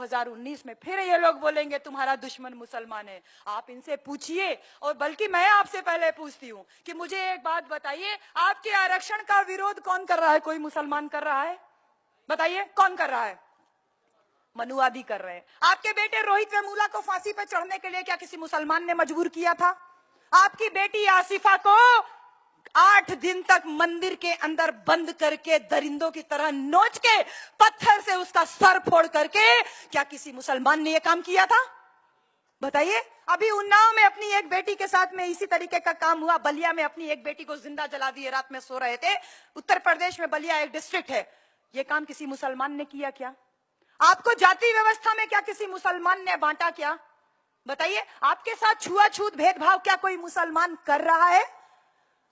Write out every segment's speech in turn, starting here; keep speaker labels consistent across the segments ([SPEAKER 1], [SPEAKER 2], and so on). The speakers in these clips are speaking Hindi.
[SPEAKER 1] 2019 में फिर ये लोग बोलेंगे तुम्हारा दुश्मन मुसलमान है। आप इनसे पूछिए। और बल्कि मैं आपसे पहले पूछती हूं कि मुझे एक बात बताइए, आपके आरक्षण का विरोध कौन कर रहा है? कोई मुसलमान कर रहा है? बताइए कौन कर रहा है? मनुवादी कर रहे हैं। आपके बेटे रोहित वेमुला को फांसी पर चढ़ने के लिए क्या किसी मुसलमान ने मजबूर किया था? आपकी बेटी आसिफा को 8 दिन तक मंदिर के अंदर बंद करके दरिंदों की तरह नोच के पत्थर से उसका सर फोड़ करके क्या किसी मुसलमान ने यह काम किया था? बताइए। अभी उन्नाव में अपनी एक बेटी के साथ में इसी तरीके का काम हुआ। बलिया में अपनी एक बेटी को जिंदा जला दिए, रात में सो रहे थे। उत्तर प्रदेश में बलिया एक डिस्ट्रिक्ट है। यह काम किसी मुसलमान ने किया क्या? आपको जाति व्यवस्था में क्या किसी मुसलमान ने बांटा क्या? बताइए। आपके साथ छुआछूत भेदभाव क्या कोई मुसलमान कर रहा है?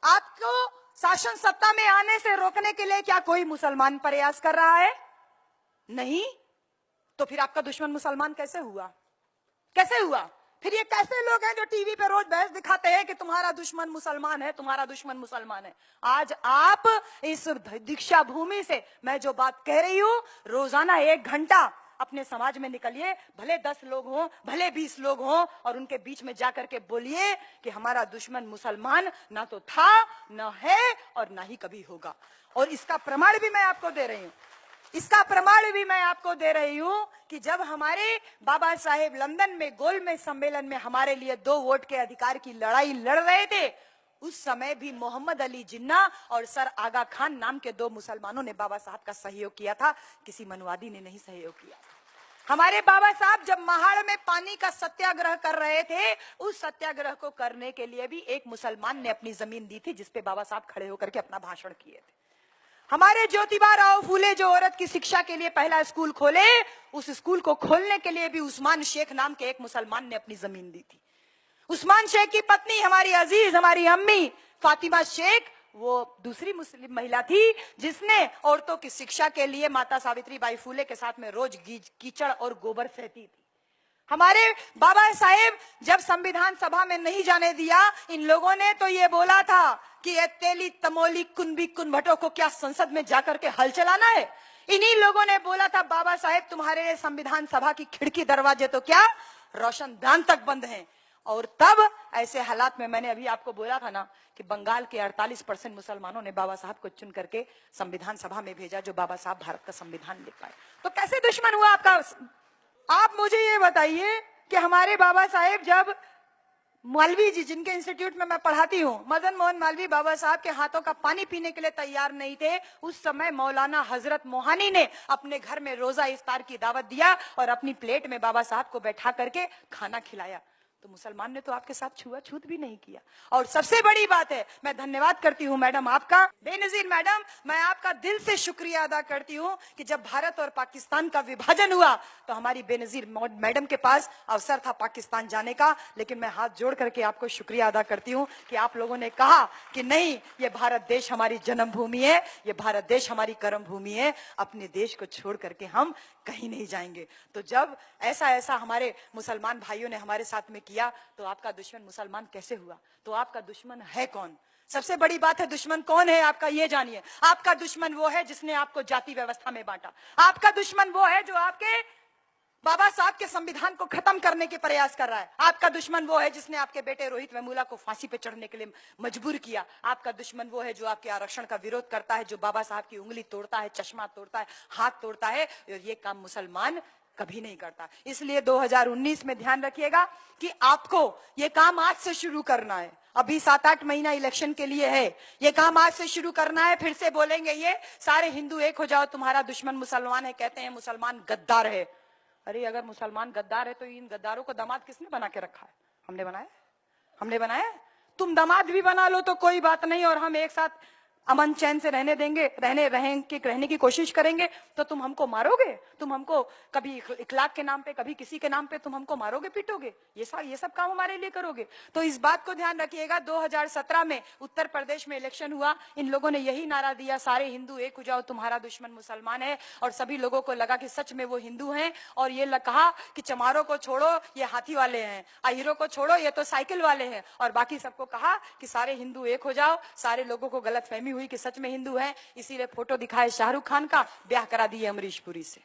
[SPEAKER 1] आपको शासन सत्ता में आने से रोकने के लिए क्या कोई मुसलमान प्रयास कर रहा है? नहीं। तो फिर आपका दुश्मन मुसलमान कैसे हुआ? कैसे हुआ? फिर ये कैसे लोग हैं जो टीवी पे रोज बहस दिखाते हैं कि तुम्हारा दुश्मन मुसलमान है, तुम्हारा दुश्मन मुसलमान है? आज आप इस दीक्षा भूमि से मैं जो बात कह रही हूं, रोजाना 1 घंटा अपने समाज में निकलिए, भले 10 लोग हों, भले 20 लोग हों, और उनके बीच में जाकर के बोलिए कि हमारा दुश्मन मुसलमान ना तो था, ना है, और ना ही कभी होगा। और इसका प्रमाण भी मैं आपको दे रही हूं। इसका प्रमाण भी मैं आपको दे रही हूं कि जब हमारे बाबा साहेब लंदन में गोलमेज सम्मेलन में हमारे लिए 2 वोट के अधिकार की लड़ाई लड़ रहे थे, उस समय भी मोहम्मद अली जिन्ना और सर आगा खान नाम के 2 मुसलमानों ने बाबा साहब का सहयोग किया था। किसी मनुवादी ने नहीं सहयोग किया। हमारे बाबा साहब जब महाड़ में पानी का सत्याग्रह कर रहे थे, उस सत्याग्रह को करने के लिए भी एक मुसलमान ने अपनी जमीन दी थी, जिसपे बाबा साहब खड़े होकर के अपना भाषण किए थे। हमारे ज्योतिबा राव फूले जो औरत की शिक्षा के लिए पहला स्कूल खोले, उस स्कूल को खोलने के लिए भी उस्मान शेख नाम के एक मुसलमान ने अपनी जमीन दी थी। उस्मान शेख की पत्नी हमारी अजीज, हमारी अम्मी फातिमा शेख, वो दूसरी मुस्लिम महिला थी जिसने औरतों की शिक्षा के लिए माता सावित्रीबाई फूले के साथ में रोज कीचड़ और गोबर सहती थी। हमारे बाबा साहेब जब संविधान सभा में नहीं जाने दिया, इन लोगों ने तो ये बोला था कि ये तेली तमोली कुनबी कुनभटों को क्या संसद में जाकर के हल चलाना है? इन्हीं लोगों ने बोला था बाबा साहेब तुम्हारे संविधान सभा की खिड़की दरवाजे तो क्या रोशनदान तक बंद हैं। और तब ऐसे हालात में मैंने अभी आपको बोला था ना कि बंगाल के 48% मुसलमानों ने बाबा साहब को चुन करके संविधान सभा में भेजा, जो बाबा साहब भारत का संविधान लिख पाए। तो कैसे दुश्मन हुआ आपका? आप मुझे ये बताइए कि हमारे बाबा साहेब जब मालवीय जी, जिनके इंस्टीट्यूट में मैं पढ़ाती हूँ, मदन मोहन मालवीय बाबा साहब के हाथों का पानी पीने के लिए तैयार नहीं थे, उस समय मौलाना हजरत मोहानी ने अपने घर में रोजा इफ्तार की दावत दिया और अपनी प्लेट में बाबा साहब को बैठा करके खाना खिलाया। तो मुसलमान ने तो आपके साथ छुआछूत भी नहीं किया। और सबसे बड़ी बात है, मैं धन्यवाद करती हूँ मैडम आपका, बेनजीर मैडम, मैं आपका दिल से शुक्रिया अदा करती हूँ कि जब भारत और पाकिस्तान का विभाजन हुआ तो हमारी बेनजीर मैडम के पास अवसर था पाकिस्तान जाने का, लेकिन मैं हाथ जोड़ करके आपको शुक्रिया अदा करती हूँ कि आप लोगों ने कहा कि नहीं, ये भारत देश हमारी जन्मभूमि है, ये भारत देश हमारी कर्म भूमि है, अपने देश को छोड़ करके हम कहीं नहीं जाएंगे। तो जब ऐसा हमारे मुसलमान भाइयों ने हमारे साथ में किया, तो आपका दुश्मन मुसलमान कैसे हुआ? तो आपका दुश्मन है कौन? सबसे बड़ी बात है, दुश्मन कौन है आपका ये जानिए। आपका दुश्मन वो है जिसने आपको जाति व्यवस्था में बांटा। आपका दुश्मन वो है जो आपके बाबा साहब के संविधान को खत्म करने के प्रयास कर रहा है। आपका दुश्मन वो है जिसने आपके बेटे रोहित वेमुला को फांसी पे चढ़ने के लिए मजबूर किया। आपका दुश्मन वो है जो आपके आरक्षण का विरोध करता है, जो बाबा साहब की उंगली तोड़ता है, चश्मा तोड़ता है, हाथ तोड़ता है, और ये काम मुसलमान कभी नहीं करता। इसलिए 2019 में ध्यान रखिएगा कि आपको ये काम आज से शुरू करना है। अभी 7-8 महीना इलेक्शन के लिए है, ये काम आज से शुरू करना है। फिर से बोलेंगे ये सारे हिंदू एक हो जाओ, तुम्हारा दुश्मन मुसलमान है, कहते हैं मुसलमान गद्दार है। अरे अगर मुसलमान गद्दार है तो इन गद्दारों को दामाद किसने बना के रखा है? हमने बनाया? हमने बनाया? तुम दामाद भी बना लो तो कोई बात नहीं, और हम एक साथ अमन चैन से रहने देंगे, रहने की कोशिश करेंगे, तो तुम हमको मारोगे? तुम हमको कभी इखलाक के नाम पे, कभी किसी के नाम पे तुम हमको मारोगे, पीटोगे? ये सब काम हमारे लिए करोगे? तो इस बात को ध्यान रखिएगा। 2017 में उत्तर प्रदेश में इलेक्शन हुआ, इन लोगों ने यही नारा दिया, सारे हिंदू एक हो जाओ, तुम्हारा दुश्मन मुसलमान है। और सभी लोगों को लगा कि सच में वो हिंदू हैं, और ये कहा कि चमारों को छोड़ो, ये हाथी वाले हैं, अहिरों को छोड़ो, ये तो साइकिल वाले हैं, और बाकी सबको कहा कि सारे हिंदू एक हो जाओ। सारे लोगों को गलतफहमी हुई कि सच में हिंदू है, इसीलिए फोटो दिखाए शाहरुख खान का, ब्याह करा दिए अमरीश पुरी से।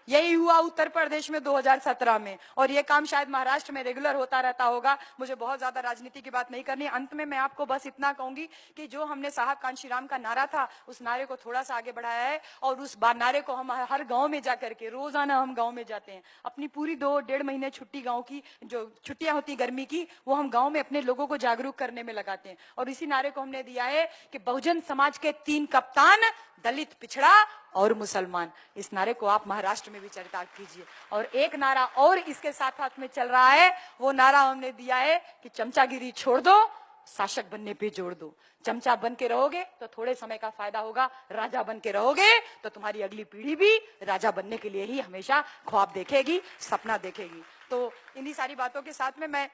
[SPEAKER 1] यही हुआ उत्तर प्रदेश में 2017 में, और ये काम शायद महाराष्ट्र में रेगुलर होता रहता होगा। मुझे बहुत ज्यादा राजनीति की बात नहीं करनी। अंत में मैं आपको बस इतना कहूंगी कि जो हमने साहब कांशीराम का नारा था, उस नारे को थोड़ा सा आगे बढ़ाया है, और उस नारे को हम हर गांव में जाकर के, रोजाना हम गांव में जाते हैं, अपनी पूरी 2-1.5 महीने छुट्टी, गांव की जो छुट्टियां होती गर्मी की, वो हम गांव में अपने लोगों को जागरूक करने में लगाते हैं। और इसी नारे को हमने दिया है कि बहुजन समाज के 3 कप्तान, दलित, पिछड़ा और मुसलमान। इस नारे को आप महाराष्ट्र में भी चरितार्थ कीजिए। और एक नारा और इसके साथ साथ में चल रहा है, वो नारा हमने दिया है कि चमचागिरी छोड़ दो, शासक बनने पे जोड़ दो। चमचा बन के रहोगे तो थोड़े समय का फायदा होगा, राजा बन के रहोगे तो तुम्हारी अगली पीढ़ी भी राजा बनने के लिए ही हमेशा ख्वाब देखेगी, सपना देखेगी। तो इन्हीं सारी बातों के साथ में मैं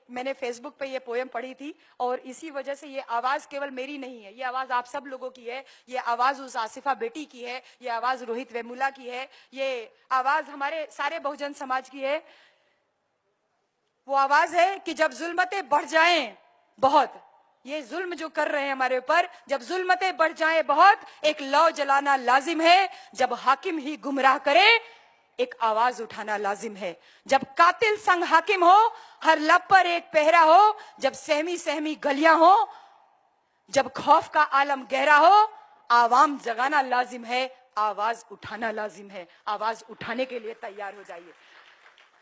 [SPEAKER 1] मैंने फेसबुक पे ये पोयम पढ़ी थी, और इसी वजह से ये आवाज केवल मेरी नहीं है, ये आवाज आप सब लोगों की है, ये आवाज उस आसिफा बेटी की है, ये आवाज रोहित वेमुला की है, ये आवाज हमारे सारे बहुजन समाज की है। वो आवाज है कि जब जुल्मतें बढ़ जाएं बहुत, ये जुल्म जो कर रहे हैं हमारे ऊपर, जब जुल्मतें बढ़ जाएं बहुत, एक लौ जलाना लाजिम है। जब हाकिम ही गुमराह करे, एक आवाज उठाना लाजिम है। जब कातिल संग हाकिम हो, हर लब पर एक पहरा हो, जब सहमी सहमी गलियां हो, जब खौफ का आलम गहरा हो, आवाम जगाना लाजिम है, आवाज उठाना लाजिम है। आवाज उठाने के लिए तैयार हो जाइए।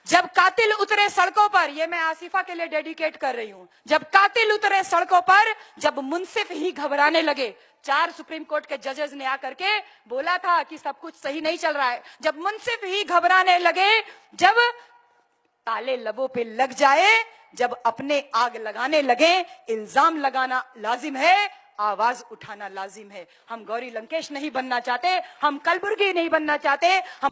[SPEAKER 1] जब कातिल उतरे सड़कों पर, ये मैं आसिफा के लिए डेडिकेट कर रही हूं, जब कातिल उतरे सड़कों पर, जब मुंसिफ ही घबराने लगे, 4 सुप्रीम कोर्ट के जजेस ने आकर के बोला था कि सब कुछ सही नहीं चल रहा है, जब मुंसिफ ही घबराने लगे, जब ताले लबों पे लग जाए, जब अपने आग लगाने लगे, इल्जाम लगाना लाजिम है, आवाज उठाना लाजिम है। हम गौरी लंकेश नहीं बनना चाहते, हम कलबुर्गी नहीं बनना चाहते, हम